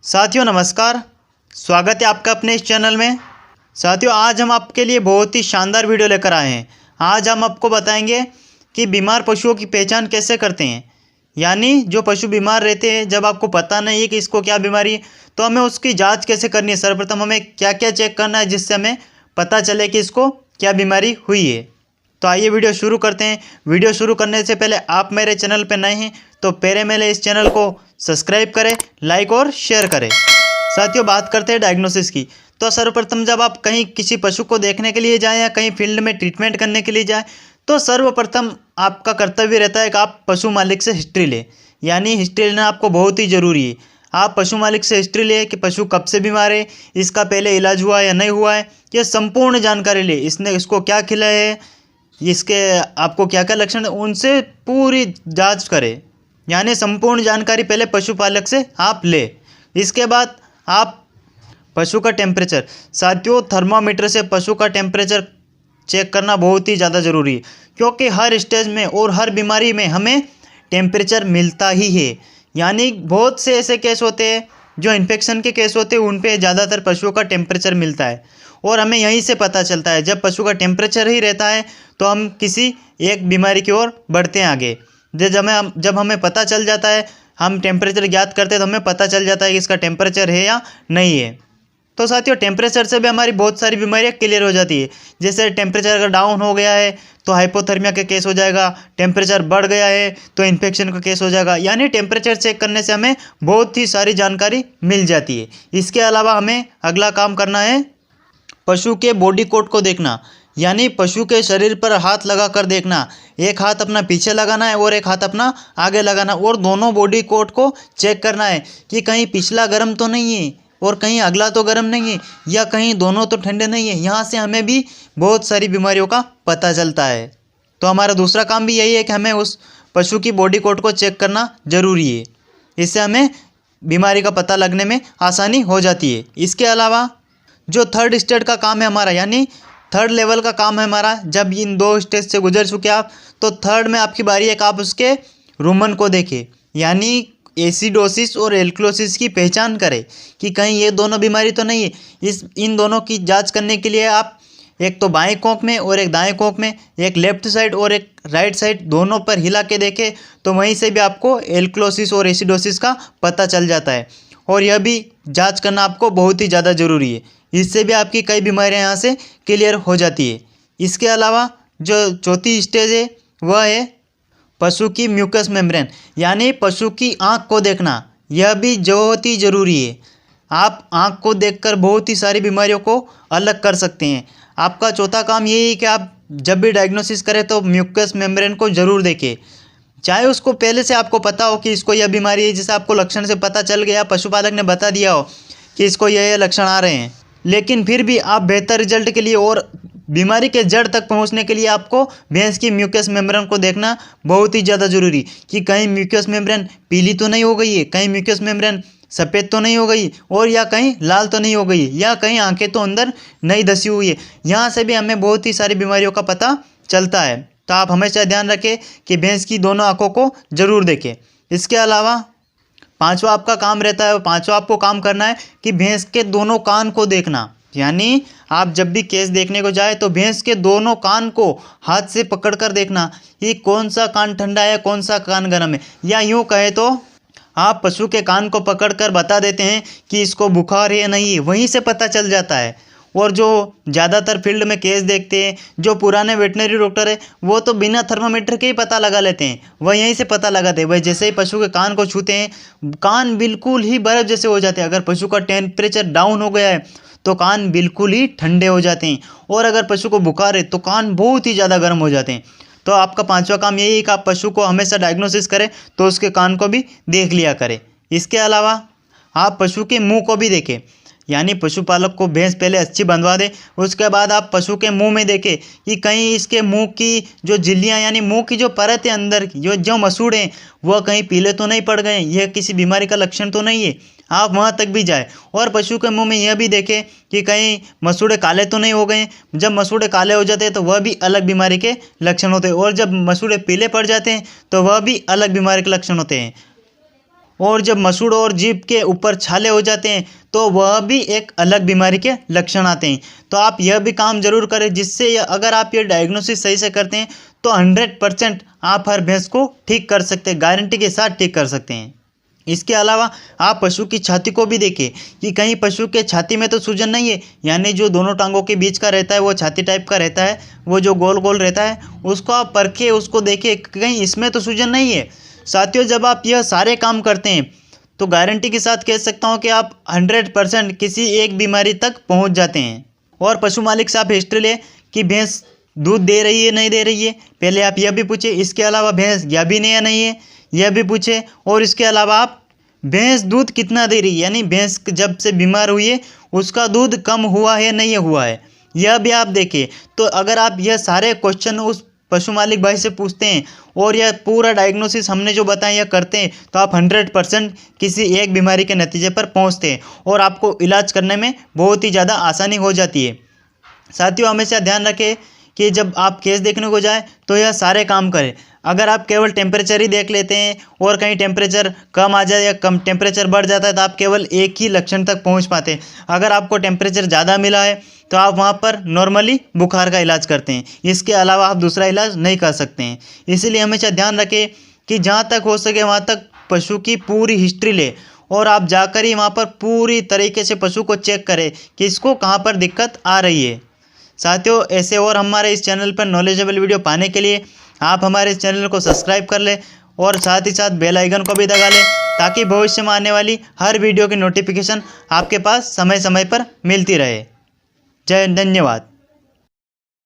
साथियों नमस्कार। स्वागत है आपका अपने इस चैनल में। साथियों आज हम आपके लिए बहुत ही शानदार वीडियो लेकर आए हैं। आज हम आपको बताएंगे कि बीमार पशुओं की पहचान कैसे करते हैं। यानी जो पशु बीमार रहते हैं, जब आपको पता नहीं है कि इसको क्या बीमारी है, तो हमें उसकी जांच कैसे करनी है। सर्वप्रथम हमें क्या क्या चेक करना है जिससे हमें पता चले कि इसको क्या बीमारी हुई है। तो आइए वीडियो शुरू करते हैं। वीडियो शुरू करने से पहले आप मेरे चैनल पर नए हैं तो पहले मेरे इस चैनल को सब्सक्राइब करें, लाइक और शेयर करें। साथियों बात करते हैं डायग्नोसिस की। तो सर्वप्रथम जब आप कहीं किसी पशु को देखने के लिए जाएं या कहीं फील्ड में ट्रीटमेंट करने के लिए जाएं, तो सर्वप्रथम आपका कर्तव्य रहता है कि आप पशु मालिक से हिस्ट्री लें। यानी हिस्ट्री लेना आपको बहुत ही ज़रूरी है। आप पशु मालिक से हिस्ट्री लें कि पशु कब से बीमार है, इसका पहले इलाज हुआ या नहीं हुआ है, ये संपूर्ण जानकारी ले। इसको क्या खिलाया है, इसके आपको क्या क्या लक्षण है, उनसे पूरी जांच करें। यानी संपूर्ण जानकारी पहले पशुपालक से आप ले। इसके बाद आप पशु का टेम्परेचर, साथियों थर्मामीटर से पशु का टेम्परेचर चेक करना बहुत ही ज़्यादा ज़रूरी है, क्योंकि हर स्टेज में और हर बीमारी में हमें टेम्परेचर मिलता ही है। यानी बहुत से ऐसे केस होते हैं जो इन्फेक्शन के केस होते हैं, उन पे ज़्यादातर पशुओं का टेम्परेचर मिलता है और हमें यहीं से पता चलता है। जब पशु का टेम्परेचर ही रहता है तो हम किसी एक बीमारी की ओर बढ़ते हैं आगे। जब हमें पता चल जाता है, हम टेम्परेचर ज्ञात करते हैं तो हमें पता चल जाता है कि इसका टेम्परेचर है या नहीं है। तो साथियों टेम्परेचर से भी हमारी बहुत सारी बीमारियां क्लियर हो जाती है। जैसे टेम्परेचर अगर डाउन हो गया है तो हाइपोथर्मिया का केस हो जाएगा, टेम्परेचर बढ़ गया है तो इन्फेक्शन का केस हो जाएगा। यानी टेम्परेचर चेक करने से हमें बहुत ही सारी जानकारी मिल जाती है। इसके अलावा हमें अगला काम करना है पशु के बॉडी कोड को देखना। यानी पशु के शरीर पर हाथ लगा कर देखना। एक हाथ अपना पीछे लगाना है और एक हाथ अपना आगे लगाना और दोनों बॉडी कोड को चेक करना है कि कहीं पिछला गर्म तो नहीं है और कहीं अगला तो गर्म नहीं है, या कहीं दोनों तो ठंडे नहीं है। यहाँ से हमें भी बहुत सारी बीमारियों का पता चलता है। तो हमारा दूसरा काम भी यही है कि हमें उस पशु की बॉडी कोड को चेक करना ज़रूरी है। इससे हमें बीमारी का पता लगने में आसानी हो जाती है। इसके अलावा जो थर्ड स्टेज का काम है हमारा, यानी थर्ड लेवल का काम है हमारा, जब इन दो स्टेज से गुजर चुके आप, तो थर्ड में आपकी बारी है कि आप उसके रुमन को देखें। यानी एसिडोसिस और एल्कलोसिस की पहचान करें कि कहीं ये दोनों बीमारी तो नहीं है। इन दोनों की जांच करने के लिए आप एक तो बाएं कोंख में और एक दाएं कोंख में, एक लेफ्ट साइड और एक राइट साइड, दोनों पर हिला के देखें तो वहीं से भी आपको एल्कलोसिस और एसिडोसिस का पता चल जाता है। और यह भी जांच करना आपको बहुत ही ज़्यादा ज़रूरी है। इससे भी आपकी कई बीमारियां यहाँ से क्लियर हो जाती है। इसके अलावा जो चौथी स्टेज है वह है पशु की म्यूकस मेम्ब्रेन, यानी पशु की आँख को देखना। यह भी बहुत ही ज़रूरी है। आप आँख को देखकर बहुत ही सारी बीमारियों को अलग कर सकते हैं। आपका चौथा काम यही है कि आप जब भी डायग्नोसिस करें तो म्यूकस मेम्ब्रेन को ज़रूर देखें। चाहे उसको पहले से आपको पता हो कि इसको यह बीमारी है, जैसे आपको लक्षण से पता चल गया, पशुपालक ने बता दिया हो कि इसको यह लक्षण आ रहे हैं, लेकिन फिर भी आप बेहतर रिजल्ट के लिए और बीमारी के जड़ तक पहुंचने के लिए आपको भैंस की म्यूकस मेम्ब्रेन को देखना बहुत ही ज़्यादा ज़रूरी, कि कहीं म्यूकस मेम्ब्रेन पीली तो नहीं हो गई है, कहीं म्यूकस मेम्ब्रेन सफ़ेद तो नहीं हो गई, और या कहीं लाल तो नहीं हो गई, या कहीं आंखें तो अंदर नहीं धसी हुई है। यहाँ से भी हमें बहुत ही सारी बीमारियों का पता चलता है। तो आप हमेशा ध्यान रखें कि भैंस की दोनों आँखों को ज़रूर देखें। इसके अलावा पांचवा आपका काम रहता है, पांचवा आपको काम करना है कि भैंस के दोनों कान को देखना। यानी आप जब भी केस देखने को जाए तो भैंस के दोनों कान को हाथ से पकड़कर देखना कि कौन सा कान ठंडा है, कौन सा कान गर्म है। या यूँ कहे तो आप पशु के कान को पकड़कर बता देते हैं कि इसको बुखार है या नहीं है, वहीं से पता चल जाता है। और जो ज़्यादातर फील्ड में केस देखते हैं, जो पुराने वेटनरी डॉक्टर है, वो तो बिना थर्मामीटर के ही पता लगा लेते हैं। वह यहीं से पता लगाते हैं। वह जैसे ही पशु के कान को छूते हैं, कान बिल्कुल ही बर्फ़ जैसे हो जाते हैं। अगर पशु का टेम्परेचर डाउन हो गया है तो कान बिल्कुल ही ठंडे हो जाते हैं, और अगर पशु को बुखार है तो कान बहुत ही ज़्यादा गर्म हो जाते हैं। तो आपका पांचवा काम यही है कि आप पशु को हमेशा डायग्नोसिस करें तो उसके कान को भी देख लिया करें। इसके अलावा आप पशु के मुंह को भी देखें। यानी पशुपालक को भैंस पहले अच्छी बंधवा दे, उसके बाद आप पशु के मुंह में देखें कि कहीं इसके मुंह की जो झिल्लियाँ, यानी मुंह की जो परत है अंदर की, जो मसूड़े हैं, वह कहीं पीले तो नहीं पड़ गए, यह किसी बीमारी का लक्षण तो नहीं है। आप वहाँ तक भी जाए और पशु के मुंह में यह भी देखें कि कहीं मसूड़े काले तो नहीं हो गए। जब मसूड़े काले हो जाते हैं तो वह भी अलग बीमारी के लक्षण होते हैं, और जब मसूड़े पीले पड़ जाते हैं तो वह भी अलग बीमारी के लक्षण होते हैं। और जब मसूड़ और जीभ के ऊपर छाले हो जाते हैं तो वह भी एक अलग बीमारी के लक्षण आते हैं। तो आप यह भी काम जरूर करें, जिससे अगर आप ये डायग्नोसिस सही से करते हैं तो 100% आप हर भैंस को ठीक कर सकते हैं, गारंटी के साथ ठीक कर सकते हैं। इसके अलावा आप पशु की छाती को भी देखें कि कहीं पशु के छाती में तो सूजन नहीं है, यानी जो दोनों टांगों के बीच का रहता है वो छाती टाइप का रहता है, वो जो गोल गोल रहता है उसको आप परखें, उसको देखें कहीं इसमें तो सूजन नहीं है। साथियों, जब आप यह सारे काम करते हैं तो गारंटी के साथ कह सकता हूँ कि आप 100% किसी एक बीमारी तक पहुँच जाते हैं। और पशु मालिक से आप हिस्ट्री लें कि भैंस दूध दे रही है नहीं दे रही है, पहले आप यह भी पूछे। इसके अलावा भैंस गाभिन है या नहीं है यह भी पूछे। और इसके अलावा आप भैंस दूध कितना दे रही है, यानी भैंस जब से बीमार हुई है उसका दूध कम हुआ है नहीं हुआ है, यह भी आप देखें। तो अगर आप यह सारे क्वेश्चन उस पशु मालिक भाई से पूछते हैं और यह पूरा डायग्नोसिस हमने जो बताया यह करते हैं तो आप 100% किसी एक बीमारी के नतीजे पर पहुंचते हैं और आपको इलाज करने में बहुत ही ज़्यादा आसानी हो जाती है। साथियों, हमेशा ध्यान रखें कि जब आप केस देखने को जाएं तो यह सारे काम करें। अगर आप केवल टेम्परेचर ही देख लेते हैं और कहीं टेम्परेचर कम आ जाए या कम टेम्परेचर बढ़ जाता है तो आप केवल एक ही लक्षण तक पहुंच पाते हैं। अगर आपको टेम्परेचर ज़्यादा मिला है तो आप वहां पर नॉर्मली बुखार का इलाज करते हैं, इसके अलावा आप दूसरा इलाज नहीं कर सकते हैं। इसीलिए हमेशा ध्यान रखें कि जहाँ तक हो सके वहाँ तक पशु की पूरी हिस्ट्री ले और आप जाकर ही वहाँ पर पूरी तरीके से पशु को चेक करें कि इसको कहाँ पर दिक्कत आ रही है। साथियों, ऐसे और हमारे इस चैनल पर नॉलेजेबल वीडियो पाने के लिए आप हमारे इस चैनल को सब्सक्राइब कर लें और साथ ही साथ बेल आइकन को भी दबा लें ताकि भविष्य में आने वाली हर वीडियो की नोटिफिकेशन आपके पास समय समय पर मिलती रहे। धन्यवाद।